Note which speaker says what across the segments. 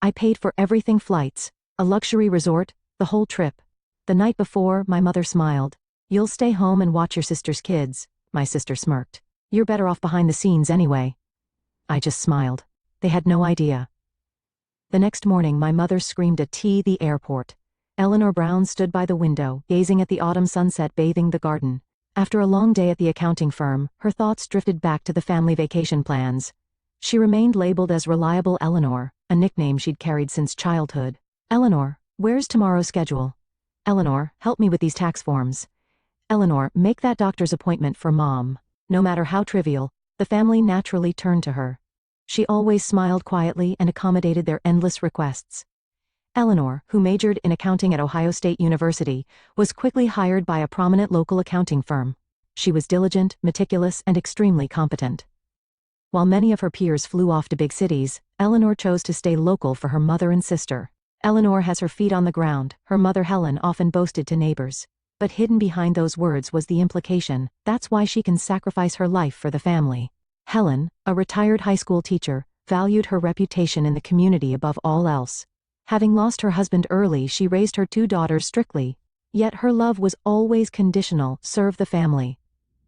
Speaker 1: I paid for everything: flights, a luxury resort, the whole trip. The night before, my mother smiled. You'll stay home and watch your sister's kids, my sister smirked. You're better off behind the scenes anyway. I just smiled. They had no idea. The next morning my mother screamed at the airport. Eleanor Brown stood by the window, gazing at the autumn sunset bathing the garden. After a long day at the accounting firm, her thoughts drifted back to the family vacation plans. She remained labeled as Reliable Eleanor, a nickname she'd carried since childhood. Eleanor, where's tomorrow's schedule? Eleanor, help me with these tax forms. Eleanor, make that doctor's appointment for Mom. No matter how trivial, the family naturally turned to her. She always smiled quietly and accommodated their endless requests. Eleanor, who majored in accounting at Ohio State University, was quickly hired by a prominent local accounting firm. She was diligent, meticulous, and extremely competent. While many of her peers flew off to big cities, Eleanor chose to stay local for her mother and sister. Eleanor has her feet on the ground, her mother Helen often boasted to neighbors. But hidden behind those words was the implication: that's why she can sacrifice her life for the family. Helen, a retired high school teacher, valued her reputation in the community above all else. Having lost her husband early, she raised her 2 daughters strictly. Yet her love was always conditional: serve the family.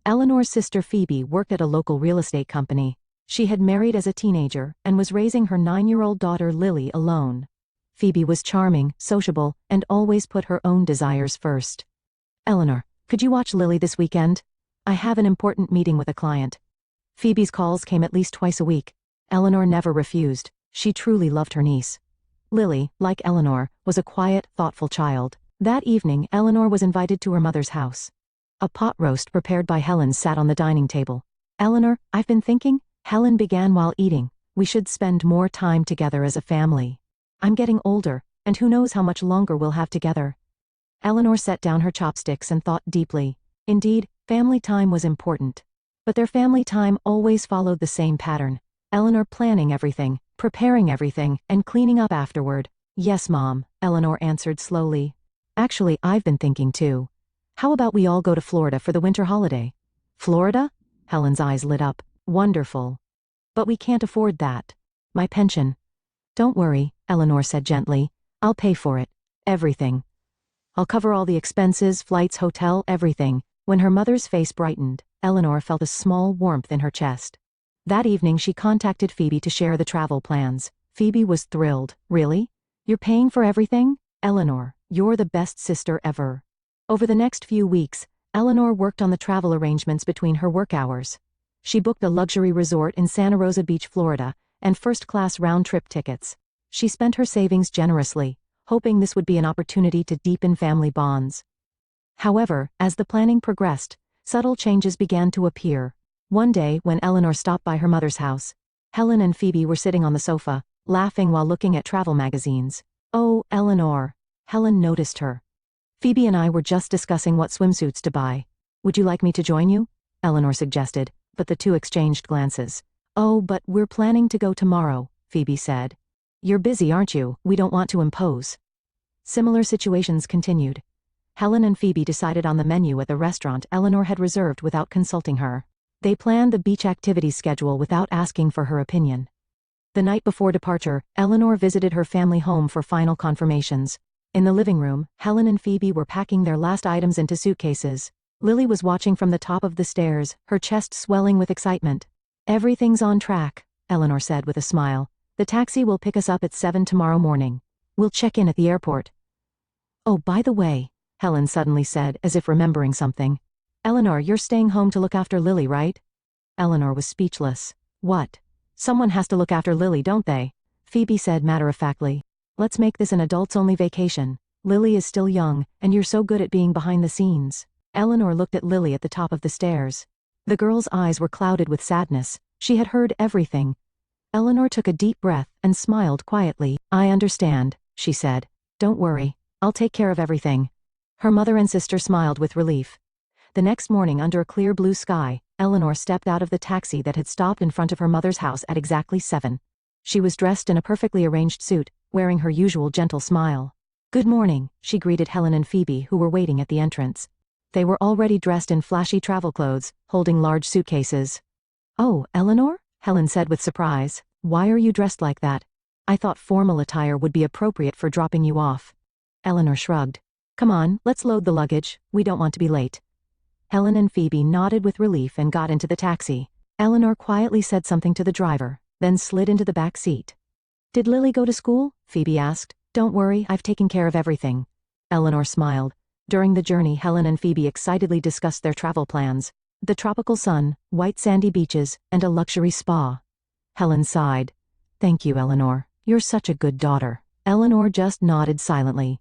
Speaker 1: Eleanor's sister Phoebe worked at a local real estate company. She had married as a teenager and was raising her 9-year-old daughter Lily alone. Phoebe was charming, sociable, and always put her own desires first. Eleanor, could you watch Lily this weekend? I have an important meeting with a client. Phoebe's calls came at least twice a week. Eleanor never refused. She truly loved her niece. Lily, like Eleanor, was a quiet, thoughtful child. That evening, Eleanor was invited to her mother's house. A pot roast prepared by Helen sat on the dining table. Eleanor, I've been thinking, Helen began while eating, we should spend more time together as a family. I'm getting older, and who knows how much longer we'll have together. Eleanor set down her chopsticks and thought deeply. Indeed, family time was important. But their family time always followed the same pattern. Eleanor planning everything, preparing everything, and cleaning up afterward. Yes, Mom, Eleanor answered slowly. Actually, I've been thinking too. How about we all go to Florida for the winter holiday? Florida? Helen's eyes lit up. Wonderful. But we can't afford that. My pension. Don't worry, Eleanor said gently. I'll pay for it. Everything. I'll cover all the expenses, flights, hotel, everything. When her mother's face brightened, Eleanor felt a small warmth in her chest. That evening she contacted Phoebe to share the travel plans. Phoebe was thrilled. Really? You're paying for everything? Eleanor, you're the best sister ever. Over the next few weeks, Eleanor worked on the travel arrangements between her work hours. She booked a luxury resort in Santa Rosa Beach, Florida, and first-class round-trip tickets. She spent her savings generously, hoping this would be an opportunity to deepen family bonds. However, as the planning progressed, subtle changes began to appear. One day, when Eleanor stopped by her mother's house, Helen and Phoebe were sitting on the sofa, laughing while looking at travel magazines. Oh, Eleanor. Helen noticed her. Phoebe and I were just discussing what swimsuits to buy. Would you like me to join you? Eleanor suggested, but the two exchanged glances. Oh, but we're planning to go tomorrow, Phoebe said. You're busy, aren't you? We don't want to impose. Similar situations continued. Helen and Phoebe decided on the menu at the restaurant Eleanor had reserved without consulting her. They planned the beach activities schedule without asking for her opinion. The night before departure, Eleanor visited her family home for final confirmations. In the living room, Helen and Phoebe were packing their last items into suitcases. Lily was watching from the top of the stairs, her chest swelling with excitement. Everything's on track, Eleanor said with a smile. The taxi will pick us up at 7 tomorrow morning. We'll check in at the airport. Oh, by the way, Helen suddenly said, as if remembering something. Eleanor, you're staying home to look after Lily, right? Eleanor was speechless. What? Someone has to look after Lily, don't they? Phoebe said matter-of-factly. Let's make this an adults-only vacation. Lily is still young, and you're so good at being behind the scenes. Eleanor looked at Lily at the top of the stairs. The girl's eyes were clouded with sadness. She had heard everything. Eleanor took a deep breath and smiled quietly. I understand, she said. Don't worry. I'll take care of everything. Her mother and sister smiled with relief. The next morning, under a clear blue sky, Eleanor stepped out of the taxi that had stopped in front of her mother's house at exactly 7. She was dressed in a perfectly arranged suit, wearing her usual gentle smile. Good morning, she greeted Helen and Phoebe, who were waiting at the entrance. They were already dressed in flashy travel clothes, holding large suitcases. Oh, Eleanor? Helen said with surprise. Why are you dressed like that? I thought formal attire would be appropriate for dropping you off. Eleanor shrugged. Come on, let's load the luggage, we don't want to be late. Helen and Phoebe nodded with relief and got into the taxi. Eleanor quietly said something to the driver, then slid into the back seat. Did Lily go to school? Phoebe asked. Don't worry, I've taken care of everything. Eleanor smiled. During the journey, Helen and Phoebe excitedly discussed their travel plans. The tropical sun, white sandy beaches, and a luxury spa. Helen sighed. Thank you, Eleanor. You're such a good daughter. Eleanor just nodded silently.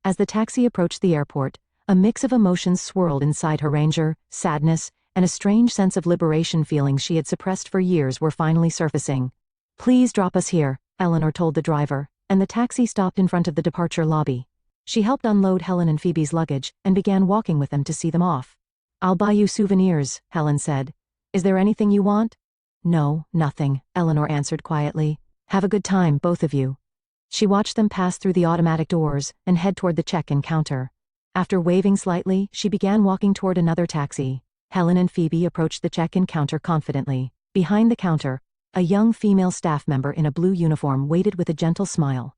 Speaker 1: As the taxi approached the airport, a mix of emotions swirled inside her. Ranger, sadness, and a strange sense of liberation. Feelings she had suppressed for years were finally surfacing. Please drop us here, Eleanor told the driver, and the taxi stopped in front of the departure lobby. She helped unload Helen and Phoebe's luggage and began walking with them to see them off. I'll buy you souvenirs, Helen said. Is there anything you want? No, nothing, Eleanor answered quietly. Have a good time, both of you. She watched them pass through the automatic doors and head toward the check-in counter. After waving slightly, she began walking toward another taxi. Helen and Phoebe approached the check-in counter confidently. Behind the counter, a young female staff member in a blue uniform waited with a gentle smile.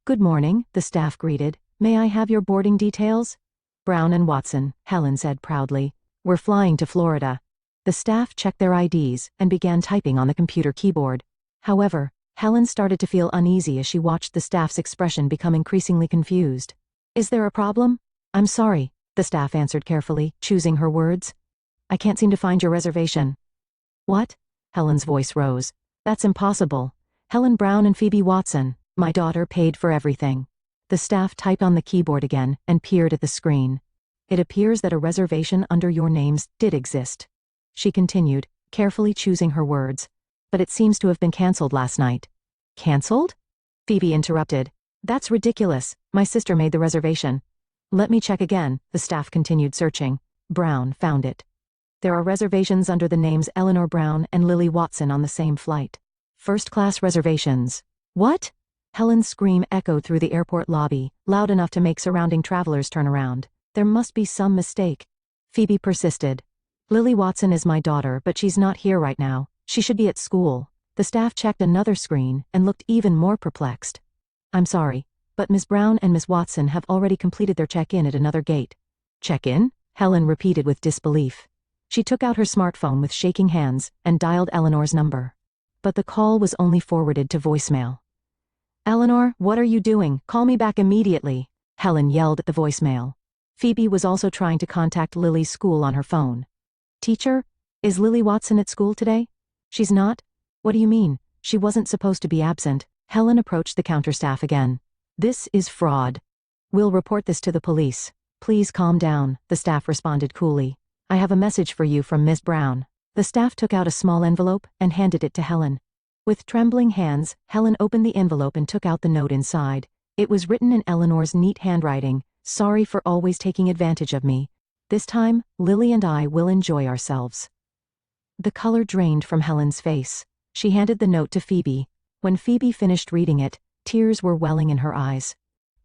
Speaker 1: Good morning, the staff greeted. May I have your boarding details? Brown and Watson, Helen said proudly. We're flying to Florida. The staff checked their IDs and began typing on the computer keyboard. However, Helen started to feel uneasy as she watched the staff's expression become increasingly confused. Is there a problem? I'm sorry, the staff answered carefully, choosing her words. I can't seem to find your reservation. What? Helen's voice rose. That's impossible. Helen Brown and Phoebe Watson, my daughter paid for everything. The staff typed on the keyboard again and peered at the screen. It appears that a reservation under your names did exist. She continued, carefully choosing her words. But it seems to have been cancelled last night. Cancelled? Phoebe interrupted. That's ridiculous. My sister made the reservation. Let me check again, the staff continued searching. Brown found it. There are reservations under the names Eleanor Brown and Lily Watson on the same flight. First-class reservations. What? Helen's scream echoed through the airport lobby, loud enough to make surrounding travelers turn around. There must be some mistake. Phoebe persisted. Lily Watson is my daughter, but she's not here right now. She should be at school. The staff checked another screen and looked even more perplexed. I'm sorry, but Ms. Brown and Ms. Watson have already completed their check-in at another gate. Check-in? Helen repeated with disbelief. She took out her smartphone with shaking hands and dialed Eleanor's number. But the call was only forwarded to voicemail. Eleanor, what are you doing? Call me back immediately, Helen yelled at the voicemail. Phoebe was also trying to contact Lily's school on her phone. Teacher, is Lily Watson at school today? She's not? What do you mean? She wasn't supposed to be absent. Helen approached the counter staff again. This is fraud. We'll report this to the police. Please calm down, the staff responded coolly. I have a message for you from Miss Brown. The staff took out a small envelope and handed it to Helen. With trembling hands, Helen opened the envelope and took out the note inside. It was written in Eleanor's neat handwriting. Sorry for always taking advantage of me. This time, Lily and I will enjoy ourselves. The color drained from Helen's face. She handed the note to Phoebe. When Phoebe finished reading it, tears were welling in her eyes.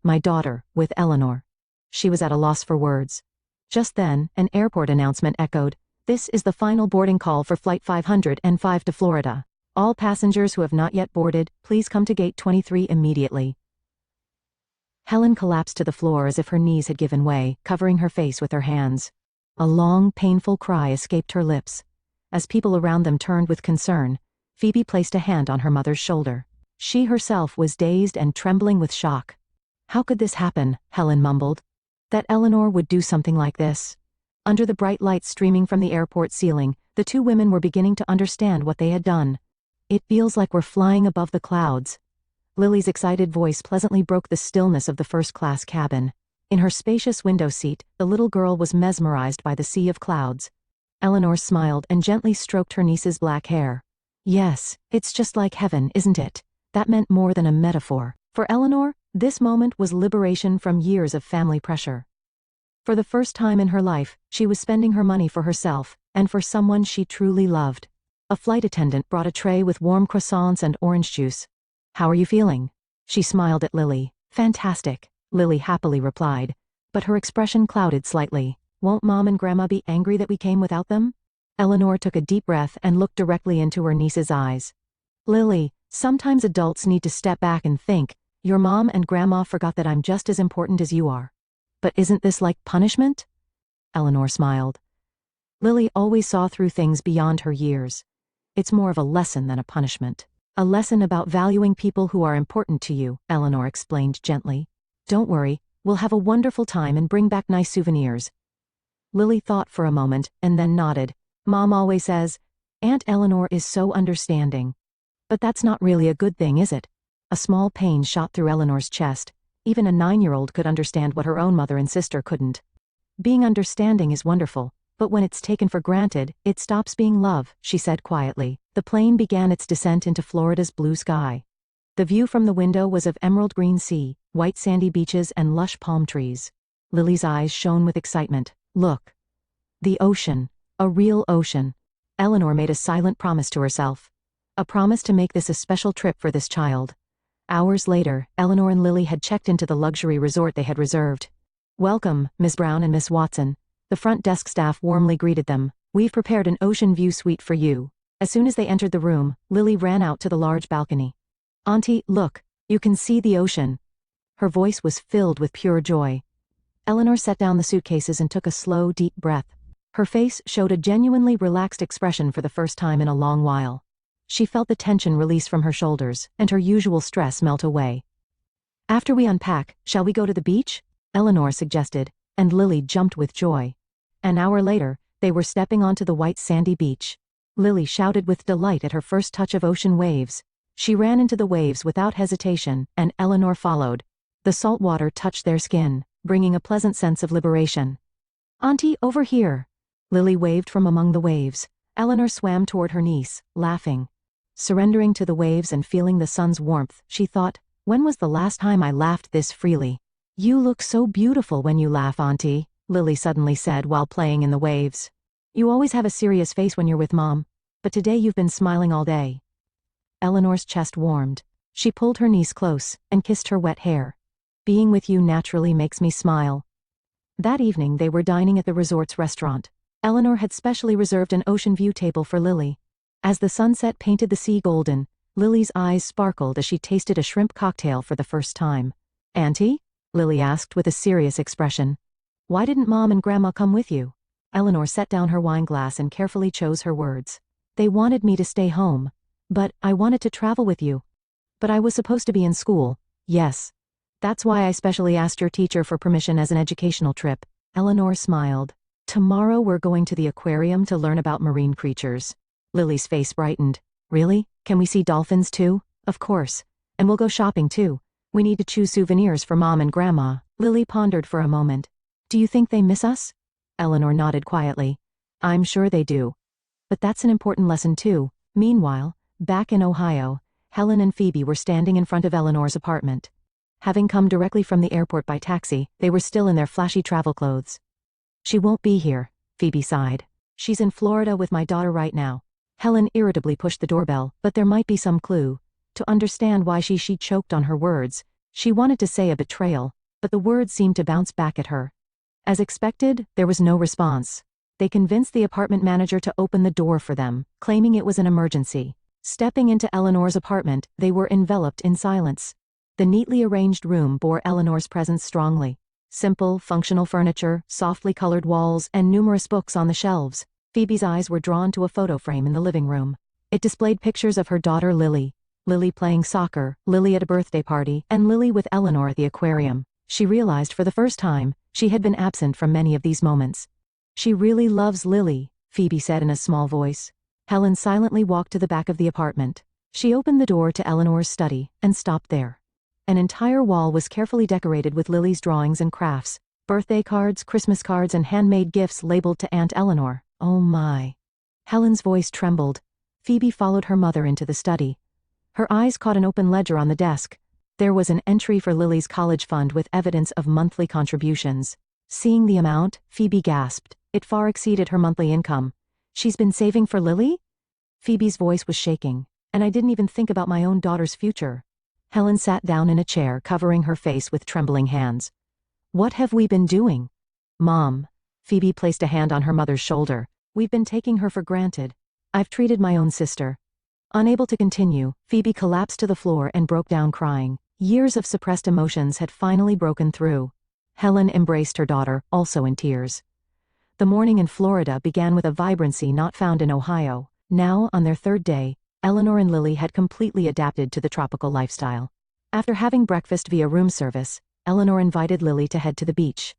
Speaker 1: My daughter, with Eleanor. She was at a loss for words. Just then, an airport announcement echoed. This is the final boarding call for Flight 505 to Florida. All passengers who have not yet boarded, please come to Gate 23 immediately. Helen collapsed to the floor as if her knees had given way, covering her face with her hands. A long, painful cry escaped her lips. As people around them turned with concern, Phoebe placed a hand on her mother's shoulder. She herself was dazed and trembling with shock. How could this happen? Helen mumbled. That Eleanor would do something like this. Under the bright light streaming from the airport ceiling, the two women were beginning to understand what they had done. It feels like we're flying above the clouds. Lily's excited voice pleasantly broke the stillness of the first-class cabin. In her spacious window seat, the little girl was mesmerized by the sea of clouds. Eleanor smiled and gently stroked her niece's black hair. Yes, it's just like heaven, isn't it? That meant more than a metaphor. For Eleanor, this moment was liberation from years of family pressure. For the first time in her life, she was spending her money for herself, and for someone she truly loved. A flight attendant brought a tray with warm croissants and orange juice. How are you feeling? She smiled at Lily. Fantastic, Lily happily replied. But her expression clouded slightly. Won't Mom and Grandma be angry that we came without them? Eleanor took a deep breath and looked directly into her niece's eyes. Lily, Sometimes adults need to step back and think, your mom and grandma forgot that I'm just as important as you are. But isn't this like punishment? Eleanor smiled. Lily always saw through things beyond her years. It's more of a lesson than a punishment. A lesson about valuing people who are important to you, Eleanor explained gently. Don't worry, we'll have a wonderful time and bring back nice souvenirs. Lily thought for a moment and then nodded. Mom always says, Aunt Eleanor is so understanding. But that's not really a good thing, is it? A small pain shot through Eleanor's chest. Even a 9-year-old could understand what her own mother and sister couldn't. Being understanding is wonderful, but when it's taken for granted, it stops being love, she said quietly. The plane began its descent into Florida's blue sky. The view from the window was of emerald green sea, white sandy beaches and lush palm trees. Lily's eyes shone with excitement. Look. The ocean. A real ocean. Eleanor made a silent promise to herself. A promise to make this a special trip for this child. Hours later, Eleanor and Lily had checked into the luxury resort they had reserved. Welcome, Miss Brown and Miss Watson. The front desk staff warmly greeted them. We've prepared an ocean view suite for you. As soon as they entered the room, Lily ran out to the large balcony. Auntie, look, you can see the ocean. Her voice was filled with pure joy. Eleanor set down the suitcases and took a slow, deep breath. Her face showed a genuinely relaxed expression for the first time in a long while. She felt the tension release from her shoulders, and her usual stress melt away. After we unpack, shall we go to the beach? Eleanor suggested, and Lily jumped with joy. An hour later, they were stepping onto the white sandy beach. Lily shouted with delight at her first touch of ocean waves. She ran into the waves without hesitation, and Eleanor followed. The salt water touched their skin, bringing a pleasant sense of liberation. Auntie, over here. Lily waved from among the waves. Eleanor swam toward her niece, laughing. Surrendering to the waves and feeling the sun's warmth, she thought, when was the last time I laughed this freely? You look so beautiful when you laugh, Auntie, Lily suddenly said while playing in the waves. You always have a serious face when you're with Mom, but today you've been smiling all day. Eleanor's chest warmed. She pulled her niece close and kissed her wet hair. Being with you naturally makes me smile. That evening they were dining at the resort's restaurant. Eleanor had specially reserved an ocean view table for Lily. As the sunset painted the sea golden, Lily's eyes sparkled as she tasted a shrimp cocktail for the first time. Auntie? Lily asked with a serious expression. Why didn't Mom and Grandma come with you? Eleanor set down her wine glass and carefully chose her words. They wanted me to stay home. But I wanted to travel with you. But I was supposed to be in school. Yes. That's why I specially asked your teacher for permission as an educational trip. Eleanor smiled. Tomorrow we're going to the aquarium to learn about marine creatures. Lily's face brightened. Really? Can we see dolphins too? Of course. And we'll go shopping too. We need to choose souvenirs for Mom and Grandma. Lily pondered for a moment. Do you think they miss us? Eleanor nodded quietly. I'm sure they do. But that's an important lesson too. Meanwhile, back in Ohio, Helen and Phoebe were standing in front of Eleanor's apartment. Having come directly from the airport by taxi, they were still in their flashy travel clothes. She won't be here, Phoebe sighed. She's in Florida with my daughter right now. Helen irritably pushed the doorbell, but there might be some clue. To understand why she choked on her words. She wanted to say a betrayal, but the words seemed to bounce back at her. As expected, there was no response. They convinced the apartment manager to open the door for them, claiming it was an emergency. Stepping into Eleanor's apartment, they were enveloped in silence. The neatly arranged room bore Eleanor's presence strongly. Simple, functional furniture, softly colored walls, and numerous books on the shelves. Phoebe's eyes were drawn to a photo frame in the living room. It displayed pictures of her daughter Lily. Lily playing soccer, Lily at a birthday party, and Lily with Eleanor at the aquarium. She realized for the first time, she had been absent from many of these moments. She really loves Lily, Phoebe said in a small voice. Helen silently walked to the back of the apartment. She opened the door to Eleanor's study, and stopped there. An entire wall was carefully decorated with Lily's drawings and crafts, birthday cards, Christmas cards, and handmade gifts labeled to Aunt Eleanor. Oh my. Helen's voice trembled. Phoebe followed her mother into the study. Her eyes caught an open ledger on the desk. There was an entry for Lily's college fund with evidence of monthly contributions. Seeing the amount, Phoebe gasped. It far exceeded her monthly income. She's been saving for Lily? Phoebe's voice was shaking. And I didn't even think about my own daughter's future. Helen sat down in a chair, covering her face with trembling hands. What have we been doing? Mom. Phoebe placed a hand on her mother's shoulder. We've been taking her for granted. I've treated my own sister. Unable to continue, Phoebe collapsed to the floor and broke down crying. Years of suppressed emotions had finally broken through. Helen embraced her daughter, also in tears. The morning in Florida began with a vibrancy not found in Ohio. Now, on their third day, Eleanor and Lily had completely adapted to the tropical lifestyle. After having breakfast via room service, Eleanor invited Lily to head to the beach.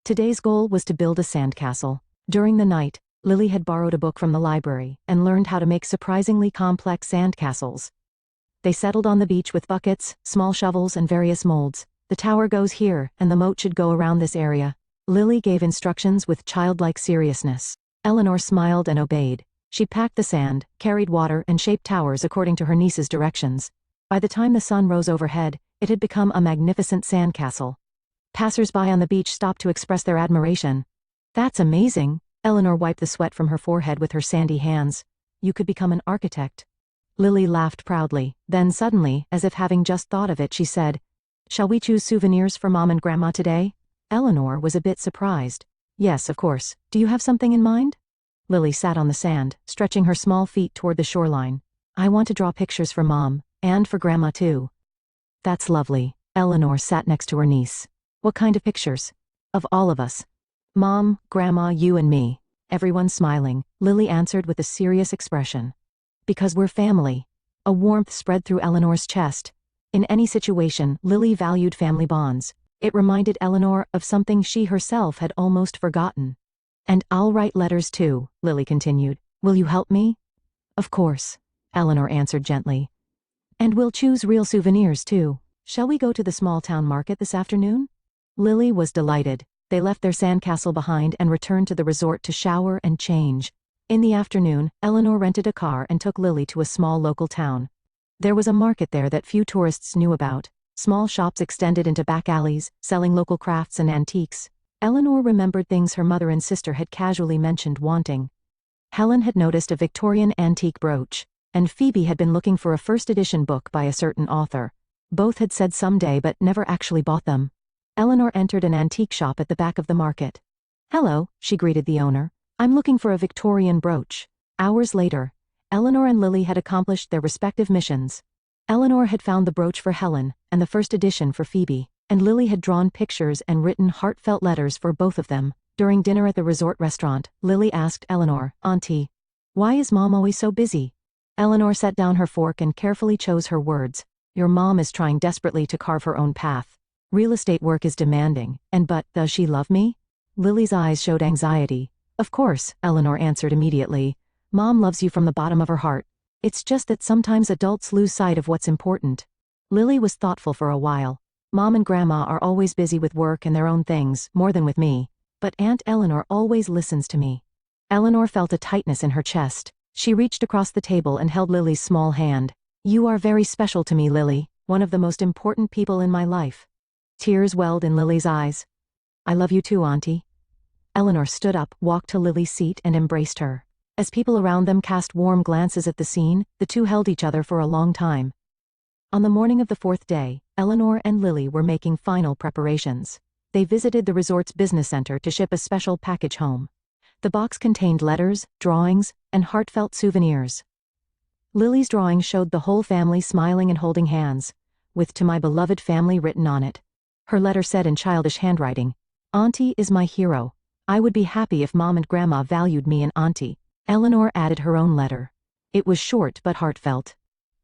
Speaker 1: Today's goal was to build a sandcastle. During the night, Lily had borrowed a book from the library and learned how to make surprisingly complex sandcastles. They settled on the beach with buckets, small shovels, and various molds. The tower goes here, and the moat should go around this area. Lily gave instructions with childlike seriousness. Eleanor smiled and obeyed. She packed the sand, carried water, and shaped towers according to her niece's directions. By the time the sun rose overhead, it had become a magnificent sandcastle. Passers-by on the beach stopped to express their admiration. "That's amazing." Eleanor wiped the sweat from her forehead with her sandy hands. "You could become an architect." Lily laughed proudly. Then suddenly, as if having just thought of it, she said, "Shall we choose souvenirs for Mom and Grandma today?" Eleanor was a bit surprised. "Yes, of course. Do you have something in mind?" Lily sat on the sand, stretching her small feet toward the shoreline. "I want to draw pictures for Mom, and for Grandma too." "That's lovely." Eleanor sat next to her niece. "What kind of pictures?" "Of all of us. Mom, Grandma, you and me." Everyone smiling, Lily answered with a serious expression. "Because we're family." A warmth spread through Eleanor's chest. In any situation, Lily valued family bonds. It reminded Eleanor of something she herself had almost forgotten. "And I'll write letters too," Lily continued. "Will you help me?" "Of course," Eleanor answered gently. "And we'll choose real souvenirs too. Shall we go to the small town market this afternoon?" Lily was delighted. They left their sandcastle behind and returned to the resort to shower and change. In the afternoon, Eleanor rented a car and took Lily to a small local town. There was a market there that few tourists knew about. Small shops extended into back alleys, selling local crafts and antiques. Eleanor remembered things her mother and sister had casually mentioned wanting. Helen had noticed a Victorian antique brooch, and Phoebe had been looking for a first-edition book by a certain author. Both had said someday but never actually bought them. Eleanor entered an antique shop at the back of the market. "Hello," she greeted the owner. "I'm looking for a Victorian brooch." Hours later, Eleanor and Lily had accomplished their respective missions. Eleanor had found the brooch for Helen, and the first edition for Phoebe, and Lily had drawn pictures and written heartfelt letters for both of them. During dinner at the resort restaurant, Lily asked Eleanor, "Auntie, why is Mom always so busy?" Eleanor set down her fork and carefully chose her words. "Your mom is trying desperately to carve her own path. Real estate work is demanding, but does she love me?" Lily's eyes showed anxiety. "Of course," Eleanor answered immediately. "Mom loves you from the bottom of her heart. It's just that sometimes adults lose sight of what's important." Lily was thoughtful for a while. "Mom and Grandma are always busy with work and their own things, more than with me. But Aunt Eleanor always listens to me." Eleanor felt a tightness in her chest. She reached across the table and held Lily's small hand. "You are very special to me, Lily, one of the most important people in my life." Tears welled in Lily's eyes. "I love you too, Auntie." Eleanor stood up, walked to Lily's seat, and embraced her. As people around them cast warm glances at the scene, the two held each other for a long time. On the morning of the fourth day, Eleanor and Lily were making final preparations. They visited the resort's business center to ship a special package home. The box contained letters, drawings, and heartfelt souvenirs. Lily's drawing showed the whole family smiling and holding hands, with "To my beloved family" written on it. Her letter said in childish handwriting, "Auntie is my hero. I would be happy if Mom and Grandma valued me and Auntie." Eleanor added her own letter. It was short but heartfelt.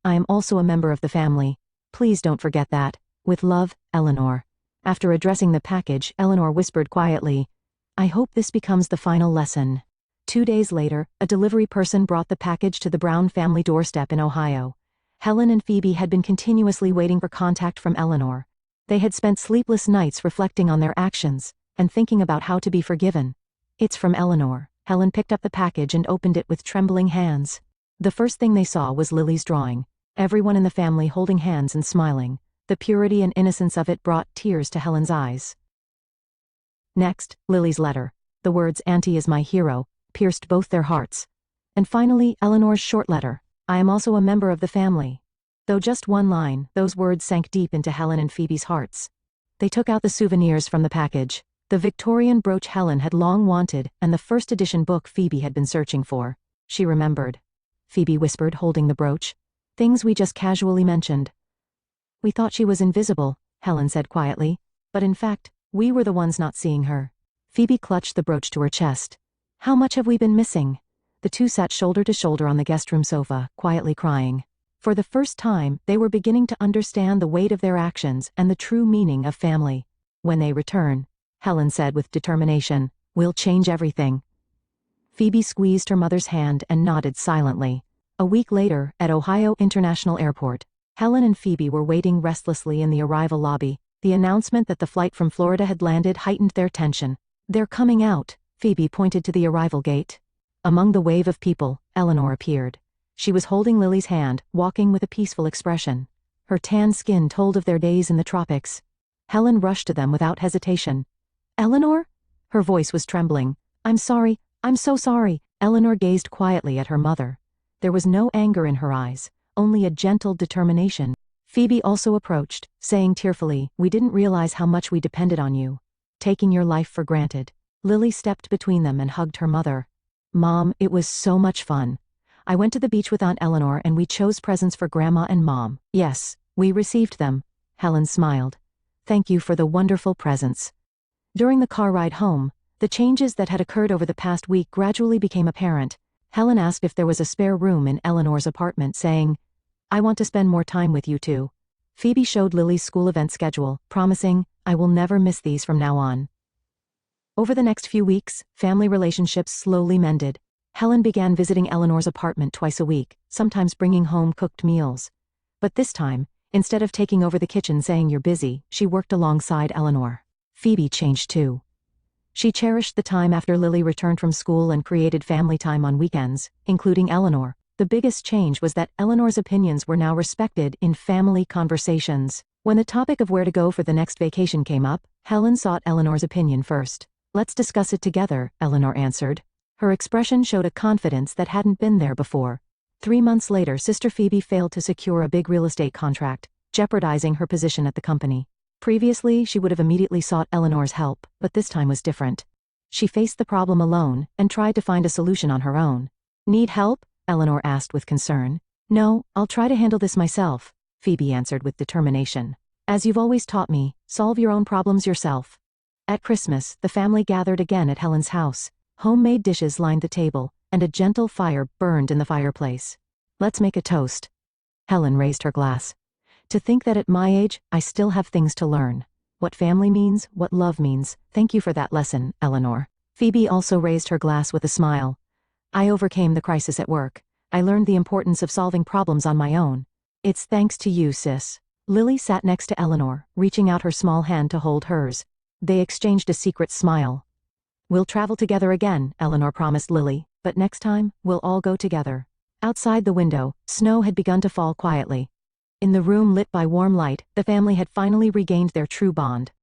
Speaker 1: "I am also a member of the family. Please don't forget that. With love, Eleanor." After addressing the package, Eleanor whispered quietly, "I hope this becomes the final lesson." 2 days later, a delivery person brought the package to the Brown family doorstep in Ohio. Helen and Phoebe had been continuously waiting for contact from Eleanor. They had spent sleepless nights reflecting on their actions and thinking about how to be forgiven. "It's from Eleanor." Helen picked up the package and opened it with trembling hands. The first thing they saw was Lily's drawing. Everyone in the family holding hands and smiling. The purity and innocence of it brought tears to Helen's eyes. Next, Lily's letter. The words "Auntie is my hero" pierced both their hearts. And finally, Eleanor's short letter. "I am also a member of the family." Though just one line, those words sank deep into Helen and Phoebe's hearts. They took out the souvenirs from the package. The Victorian brooch Helen had long wanted, and the first edition book Phoebe had been searching for. She remembered. Phoebe whispered, holding the brooch. Things we just casually mentioned. We thought she was invisible, Helen said quietly, but in fact, we were the ones not seeing her. Phoebe clutched the brooch to her chest. How much have we been missing? The two sat shoulder to shoulder on the guest room sofa, quietly crying. For the first time, they were beginning to understand the weight of their actions and the true meaning of family. When they return, Helen said with determination, we'll change everything. Phoebe squeezed her mother's hand and nodded silently. A week later, at Ohio International Airport, Helen and Phoebe were waiting restlessly in the arrival lobby. The announcement that the flight from Florida had landed heightened their tension. They're coming out, Phoebe pointed to the arrival gate. Among the wave of people, Eleanor appeared. She was holding Lily's hand, walking with a peaceful expression. Her tan skin told of their days in the tropics. Helen rushed to them without hesitation. Eleanor? Her voice was trembling. I'm sorry, I'm so sorry. Eleanor gazed quietly at her mother. There was no anger in her eyes, only a gentle determination. Phoebe also approached, saying tearfully, we didn't realize how much we depended on you. Taking your life for granted. Lily stepped between them and hugged her mother. Mom, it was so much fun. I went to the beach with Aunt Eleanor and we chose presents for Grandma and Mom. Yes, we received them. Helen smiled. Thank you for the wonderful presents. During the car ride home, the changes that had occurred over the past week gradually became apparent. Helen asked if there was a spare room in Eleanor's apartment, saying, I want to spend more time with you two. Phoebe showed Lily's school event schedule, promising, I will never miss these from now on. Over the next few weeks, family relationships slowly mended. Helen began visiting Eleanor's apartment twice a week, sometimes bringing home cooked meals. But this time, instead of taking over the kitchen saying you're busy, she worked alongside Eleanor. Phoebe changed too. She cherished the time after Lily returned from school and created family time on weekends, including Eleanor. The biggest change was that Eleanor's opinions were now respected in family conversations. When the topic of where to go for the next vacation came up, Helen sought Eleanor's opinion first. Let's discuss it together, Eleanor answered. Her expression showed a confidence that hadn't been there before. 3 months later, Sister Phoebe failed to secure a big real estate contract, jeopardizing her position at the company. Previously, she would have immediately sought Eleanor's help, but this time was different. She faced the problem alone and tried to find a solution on her own. Need help? Eleanor asked with concern. No, I'll try to handle this myself, Phoebe answered with determination. As you've always taught me, solve your own problems yourself. At Christmas, the family gathered again at Helen's house. Homemade dishes lined the table, and a gentle fire burned in the fireplace. Let's make a toast. Helen raised her glass. To think that at my age, I still have things to learn. What family means, what love means. Thank you for that lesson, Eleanor. Phoebe also raised her glass with a smile. I overcame the crisis at work. I learned the importance of solving problems on my own. It's thanks to you, sis. Lily sat next to Eleanor, reaching out her small hand to hold hers. They exchanged a secret smile. We'll travel together again, Eleanor promised Lily, but next time, we'll all go together. Outside the window, snow had begun to fall quietly. In the room lit by warm light, the family had finally regained their true bond.